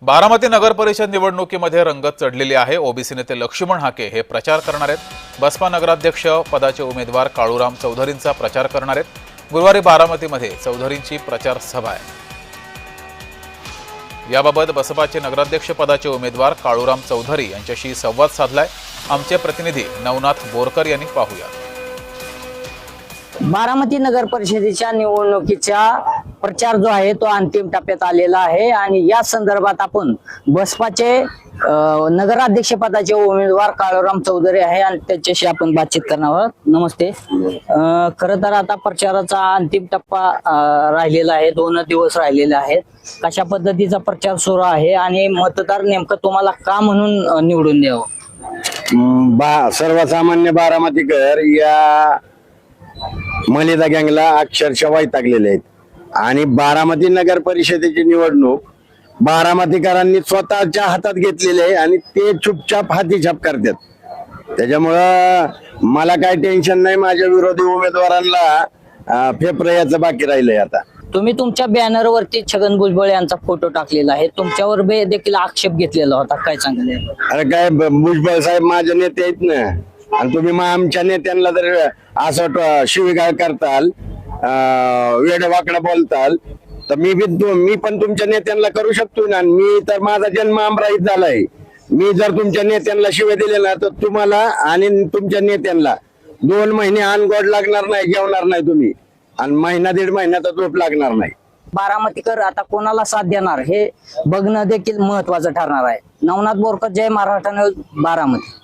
बारामती नगर परिषद निवडणुकीमध्ये रंगत चढलेली आहे। ओबीसी नेते लक्ष्मण हाके हे प्रचार करणार आहेत। बसपा नगराध्यक्ष पदाचे उमेदवार काळूराम चौधरींचा प्रचार करणार आहेत। गुरुवारी बारामतीमध्ये चौधरींची प्रचार सभा आहे। याबाबत बसपाचे नगराध्यक्ष पदाचे उमेदवार काळूराम चौधरी यांच्याशी संवाद साधलाय आमचे प्रतिनिधी नवनाथ बोरकर यांनी। पाहूया। बारामती नगर परिषदेच्या निवडणुकीचा प्रचार जो आहे तो अंतिम टप्प्यात आलेला आहे आणि या संदर्भात आपण बसपाचे नगराध्यक्ष पदाचे उमेदवार काळूराम चौधरी आहे आणि त्याच्याशी आपण बातचीत करणार आहोत। नमस्ते। खरं तर आता प्रचाराचा अंतिम टप्पा राहिलेला आहे, 2 दिवस राहिलेले आहेत। कशा पद्धतीचा प्रचार सुरू आहे आणि मतदार नेमकं तुम्हाला का म्हणून निवडून द्यावं? सर्वसामान्य बारामतीकर या मलिदा गँगला अक्षरशः वैतागलेले आहेत आणि बारामती नगर परिषदेची निवडणूक बारामतीकरांनी स्वतःच्या हातात घेतलेली आहे आणि ते चुपचाप हातीछाप करतात। त्याच्यामुळं मला काही टेन्शन नाही, माझ्या विरोधी उमेदवारांना फेफरयाचं बाकी राहिलंय। आता तुम्ही तुमच्या बॅनरवरती छगन भुजबळ यांचा फोटो टाकलेला आहे, तुमच्यावर देखील आक्षेप घेतलेला होता, काय सांगाल? अरे काय भुजबळ साहेब माझे नेते आहेत ना, आणि तुम्ही आमच्या नेत्यांना जर असं शिवीगाळ करताल, वेडवाकडं बोलताल, तर मी पण तुमच्या नेत्यांना करू शकतो ना। मी तर माझा जन्म अमराईत झालाय। मी जर तुमच्या नेत्यांना शिव्या दिले ना तर तुम्हाला आणि तुमच्या नेत्यांना 2 महिने अनगोड लागणार नाही, जेवणार नाही तुम्ही, आणि महिना 1.5 महिन्याचा झोप लागणार नाही। बारामतीकर आता कोणाला साथ देणार हे बघणं देखील महत्वाचं ठरणार आहे। नवनाथ बोरकर, जय महाराष्ट्र न्यूज, बारामती।